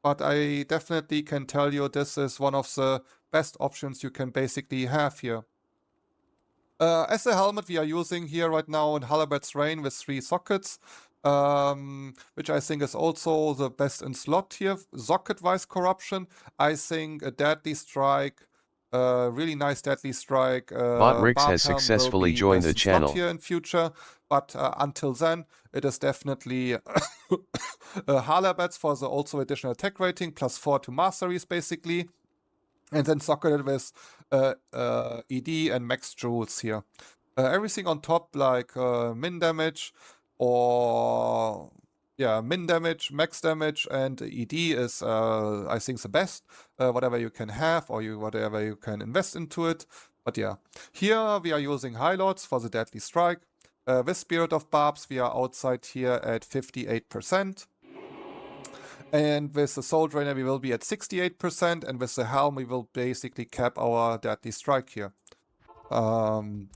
but I definitely can tell you this is one of the best options you can basically have here. As a helmet, we are using here right now in Halbert's Rain with 3 sockets, which I think is also the best in slot here. Socket-wise corruption, I think a Deadly Strike, really nice Deadly Strike. Botrix Barb has helm successfully will be joined best the in slot channel. here in future, but until then, it is definitely Halbert's for the also additional attack rating, +4 to masteries basically. And then socketed with ED and max jewels here. Everything on top like min damage or min damage, max damage, and ED is I think the best. Whatever you can have or whatever you can invest into it. But yeah, here we are using High Lords for the Deadly Strike. With Spirit of Barbs we are outside here at 58%. And with the Soul Drainer we will be at 68%, and with the Helm we will basically cap our Deadly Strike here. To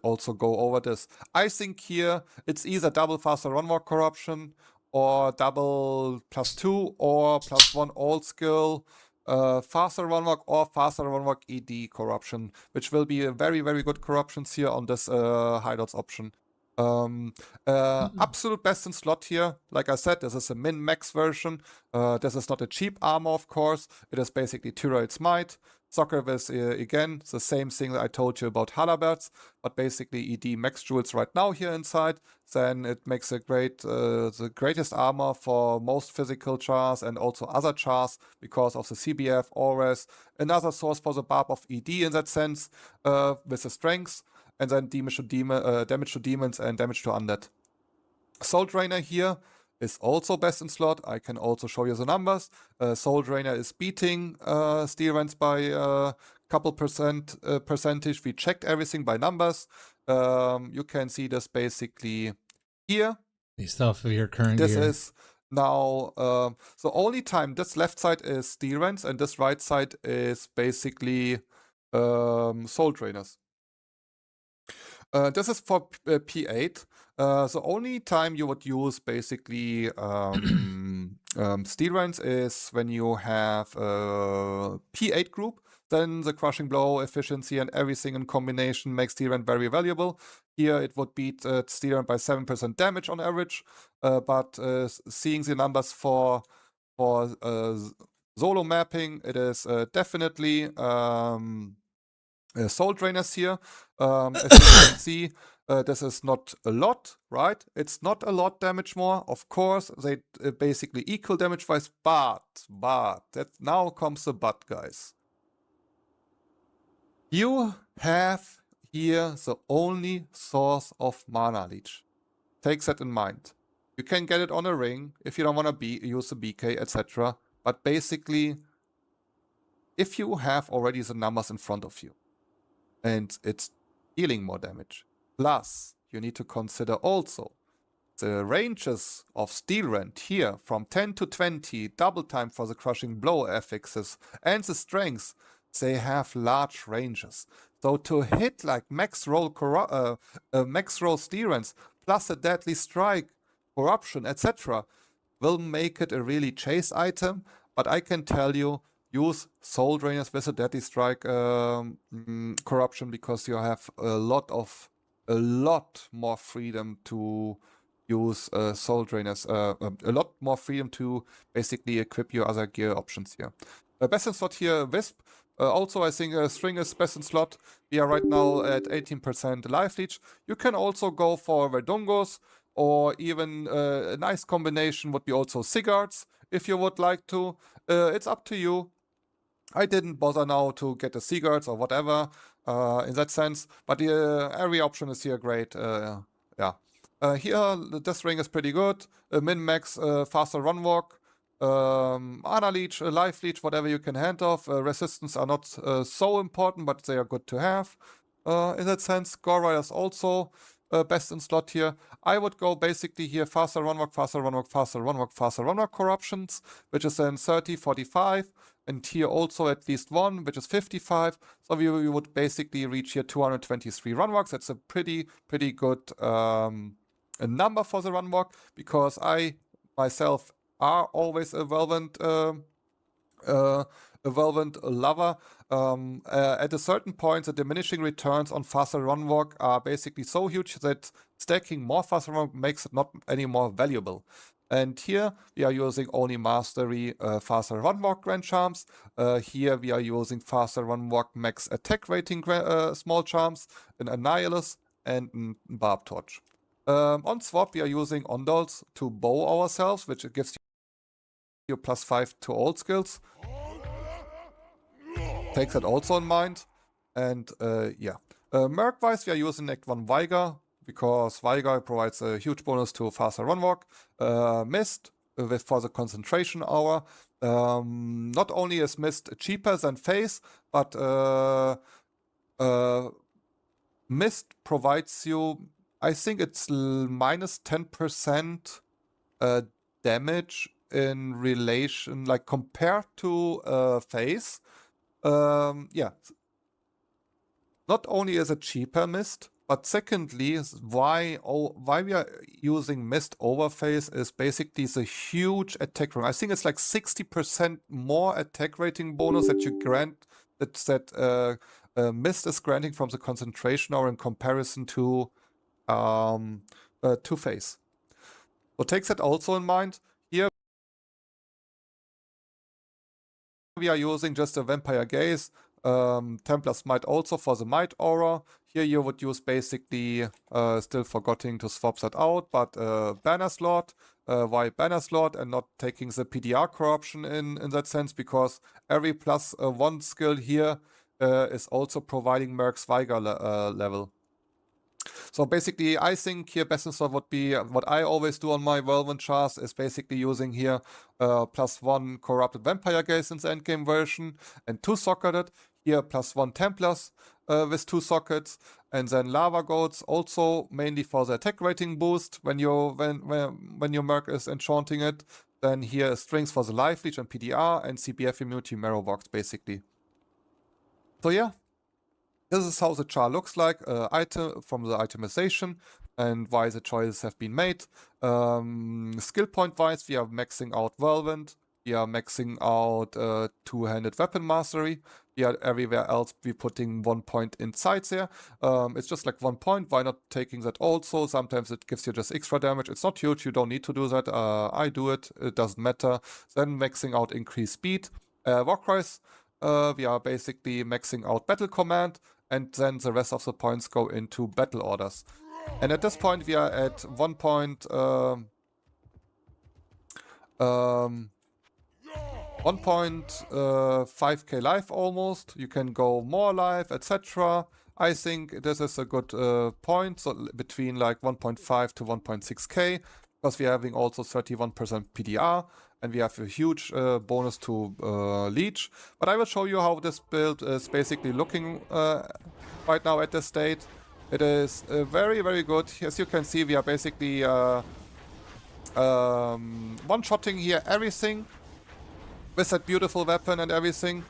also go over this. I think here it's either double faster run walk corruption or double +2 or +1 all skill faster run walk or faster run walk ED corruption, which will be a very, very good corruptions here on this hideouts option. Absolute best in slot here. Like I said, this is a min-max version. This is not a cheap armor, of course. It is basically Tyroid's Might. Soccer with, again, the same thing that I told you about Halbert's, but basically ED max jewels right now here inside. Then it makes a great, the greatest armor for most physical chars and also other chars because of the CBF, Auras. Another source for the Barb of ED in that sense, with the strengths. And then damage to demons and damage to undead. Soul Drainer here is also best in slot. I can also show you the numbers. Soul Drainer is beating Steel Rends by a couple percentage. We checked everything by numbers. You can see this basically here. Based off of your current This gear. is now the only time this left side is Steel Rends and this right side is basically Soul Drainers. This is for P8. The only time you would use basically Steel Rends is when you have a P8 group. Then the Crushing Blow, efficiency, and everything in combination makes Steel Rend very valuable. Here it would beat Steel Rend by 7% damage on average. But seeing the numbers for solo mapping, it is definitely Soul Drainers here. As you can see, this is not a lot, right? It's not a lot damage more. Of course, they basically equal damage-wise, but, that now comes the but, guys. You have here the only source of Mana Leech. Take that in mind. You can get it on a ring if you don't want to use the BK, etc. But basically, if you have already the numbers in front of you, and it's dealing more damage. Plus, you need to consider also the ranges of Steel Rend here from 10 to 20, double time for the Crushing Blow affixes, and the strengths, they have large ranges. So to hit like max roll Steel Rends plus a Deadly Strike, corruption, etc. will make it a really chase item, but I can tell you, use Soul Drainers with a Deadly Strike corruption because you have a lot more freedom to use Soul Drainers, a lot more freedom to basically equip your other gear options here. Best in slot here, Wisp. Also, I think String is best in slot. We are right now at 18% life leech. You can also go for Verdungos, or even a nice combination would be also Sigurds, if you would like to. It's up to you. I didn't bother now to get the Sigurds or whatever in that sense, but every option is here great. Here, this ring is pretty good. Min-max, faster run walk, Mana Leech, Life Leech, whatever you can hand off. Resistance are not so important, but they are good to have in that sense. Gore Riders also best in slot here. I would go basically here faster run walk, faster run walk, faster run walk, faster run walk corruptions, which is then 30, 45. And here also at least one, which is 55. So we would basically reach here 223 run walks. That's a pretty good a number for the run walk, because I myself are always a Velvet lover. At a certain point, the diminishing returns on faster run walk are basically so huge that stacking more faster run walk makes it not any more valuable. And here we are using only mastery faster run walk grand charms. Here we are using faster run walk max attack rating small charms, an Annihilus, and a Barb torch. On swap, we are using Ondals to bow ourselves, which gives you +5 to all skills. Take that also in mind. And yeah. Merc-wise, we are using Act 1 Viger, because Viger provides a huge bonus to faster run walk. Mist, for the concentration hour. Not only is Mist cheaper than Phase, but Mist provides you, I think it's minus 10% damage in relation, like compared to Phase. Yeah. Not only is it cheaper Mist, but secondly, why we are using Mist over Phase is basically the huge attack rating. I think it's like 60% more attack rating bonus that you grant, that Mist is granting from the concentration or in comparison to Phase. So take that also in mind. Here we are using just a Vampire Gaze, Templar Smite also for the Might Aura. Here you would use basically, still forgetting to swap that out, but Banner Slot. Why Banner Slot and not taking the PDR corruption in that sense? Because every +1 skill here is also providing Merc's Viger level. So basically, I think here best in slot would be what I always do on my Velvet chars, is basically using here +1 Corrupted Vampire Gaze in the endgame version and 2 socketed. Here +1 Templars with 2 sockets, and then Lava Goats also mainly for the attack rating boost when your Merc is enchanting it. Then here strings for the Life Leech and PDR, and CBF immunity Marrow Box basically. So yeah. This is how the char looks like from the itemization and why the choices have been made. Skill point wise, we are maxing out Velvet, we are maxing out two-handed weapon mastery. We are everywhere else we putting 1 point inside there. It's just like 1 point. Why not taking that also? Sometimes it gives you just extra damage. It's not huge. You don't need to do that. I do it. It doesn't matter. Then maxing out increased speed. Warcries. We are basically maxing out battle command, and then the rest of the points go into battle orders. And at this point we are at 1.5k life almost. You can go more life, etc. I think this is a good point, so between like 1.5 to 1.6k, because we are having also 31% PDR. And we have a huge bonus to Leech. But I will show you how this build is basically looking right now at this state. It is very, very good. As you can see, we are basically one-shotting here everything with that beautiful weapon and everything.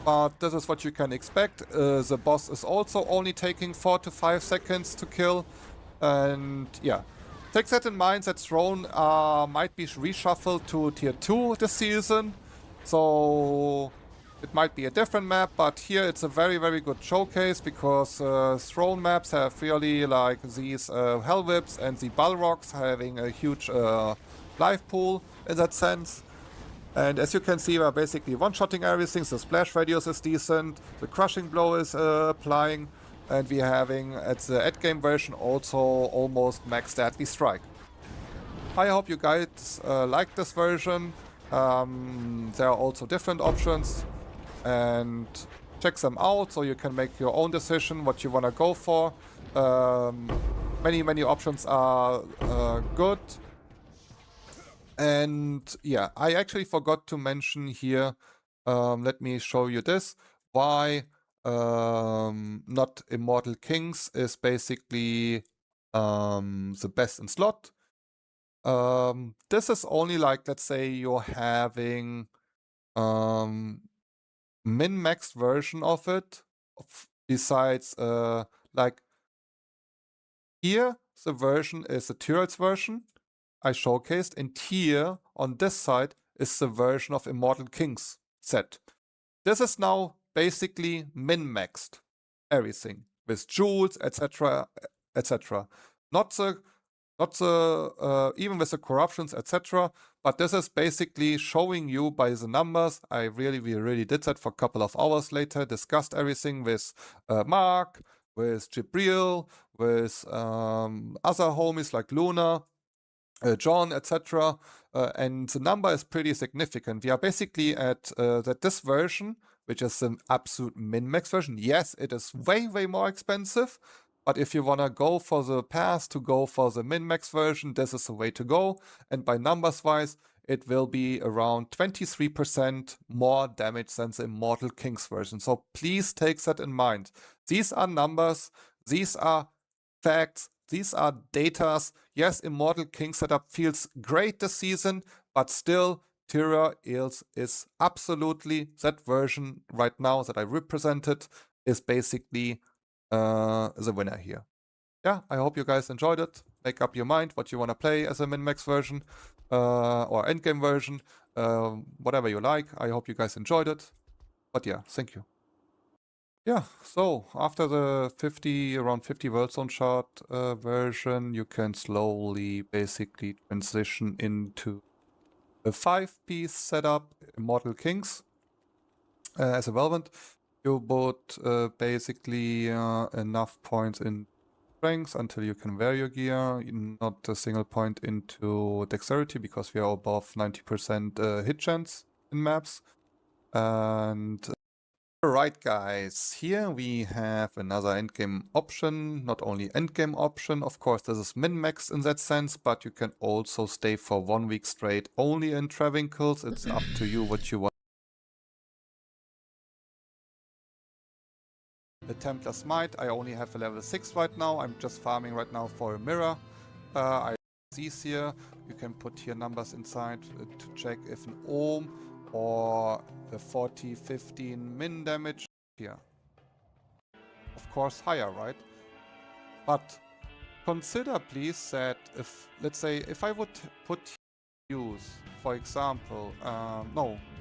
But this is what you can expect. The boss is also only taking 4 to 5 seconds to kill. And yeah. Take that in mind that Throne might be reshuffled to tier 2 this season. So it might be a different map, but here it's a very, very good showcase because Throne maps have really like these Hell Whips and the Balrogs having a huge life pool in that sense. And as you can see, we're basically one-shotting everything. The splash radius is decent, the crushing blow is applying. And we're having, at the endgame version, also almost max deadly strike. I hope you guys like this version. There are also different options. And check them out so you can make your own decision what you want to go for. Many options are good. And yeah, I actually forgot to mention here, let me show you this, why not Immortal Kings is basically the best in slot. This is only like, let's say you're having min-maxed version of it, besides like here the version is the turrets version I showcased, and here on this side is the version of Immortal Kings set. This is now basically min-maxed everything with jewels, etc., etc. Not the even with the corruptions, etc. But this is basically showing you by the numbers. We really did that for a couple of hours later, discussed everything with Mark, with Jibril, with other homies like Luna, John, etc. And the number is pretty significant. We are basically at that this version, which is an absolute min-max version. Yes, it is way more expensive. But if you want to go for the pass to go for the min-max version, this is the way to go. And by numbers-wise, it will be around 23% more damage than the Immortal Kings version. So please take that in mind. These are numbers, these are facts, these are datas. Yes, Immortal King setup feels great this season, but still, Tyra Eels is absolutely, that version right now that I represented is basically the winner here. Yeah, I hope you guys enjoyed it. Make up your mind what you want to play as a min-max version or endgame version, whatever you like. I hope you guys enjoyed it. But yeah, thank you. Yeah, so after the around 50 World Zone chart version, you can slowly basically transition into a 5-piece setup, Immortal Kings, as a relevant. You put basically enough points in strength until you can wear your gear, not a single point into dexterity because we are above 90% hit chance in maps. And alright guys, here we have another endgame option, not only endgame option, of course this is min-maxed in that sense, but you can also stay for 1 week straight only in Travinkles. It's up to you what you want. The Templar's Might, I only have a level 6 right now. I'm just farming right now for a mirror. I have these here. You can put here numbers inside to check if an ohm or a 40-15 min damage here. Of course higher, right? But consider please that if, let's say, if I would put use, for example,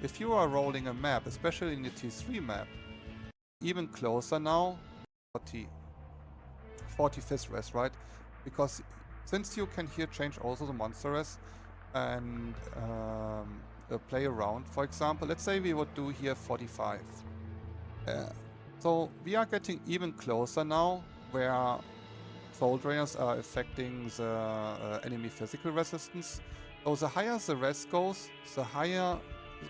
if you are rolling a map, especially in the T3 map, even closer now, 45th res, right? Because since you can here change also the monster res and play around, for example, let's say we would do here 45. So we are getting even closer now where soul drainers are affecting the enemy physical resistance. So the higher the res goes, the higher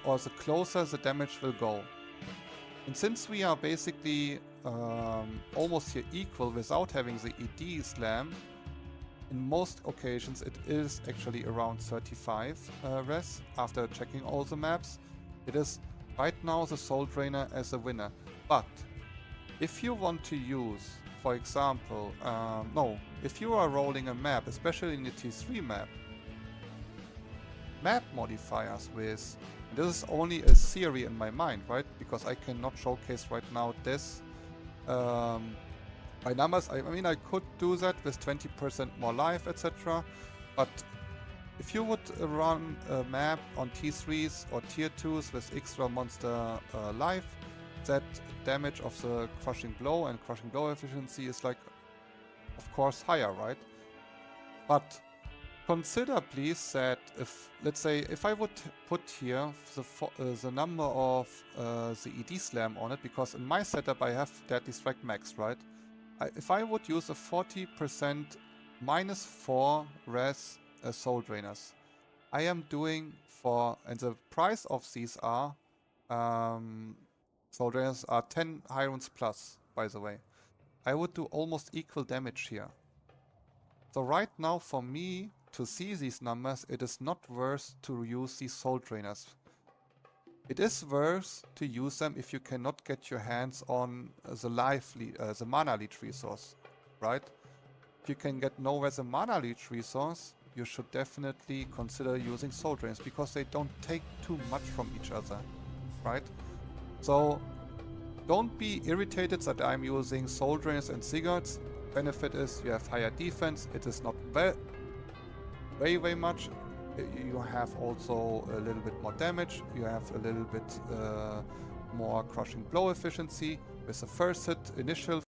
or the closer the damage will go. And since we are basically almost here equal without having the ED slam, in most occasions it is actually around 35 res after checking all the maps. It is right now the Soul Drainer as a winner. But if you want to use, for example, if you are rolling a map, especially in the T3 map modifiers with, this is only a theory in my mind, right? Because I cannot showcase right now this. By numbers, I mean, I could do that with 20% more life, etc. But if you would run a map on T3s or Tier 2s with extra monster life, that damage of the Crushing Blow and Crushing Blow efficiency is like, of course, higher, right? But consider please that if, let's say, if I would put here the number of the ED slam on it, because in my setup I have that distract max, right? If I would use a 40% -4 res soul drainers, I am doing for, and the price of these are, soul drainers are 10 Hirons plus, by the way. I would do almost equal damage here. So right now for me, to see these numbers, it is not worth to use these soul drainers. It is worth to use them if you cannot get your hands on the mana leech resource, right? If you can get nowhere the mana leech resource, you should definitely consider using soul drainers because they don't take too much from each other, right? So don't be irritated that I'm using soul drainers and Sigurds. Benefit is you have higher defense. It is not way much You have also a little bit more damage. You have a little bit more crushing blow efficiency with the first hit initial.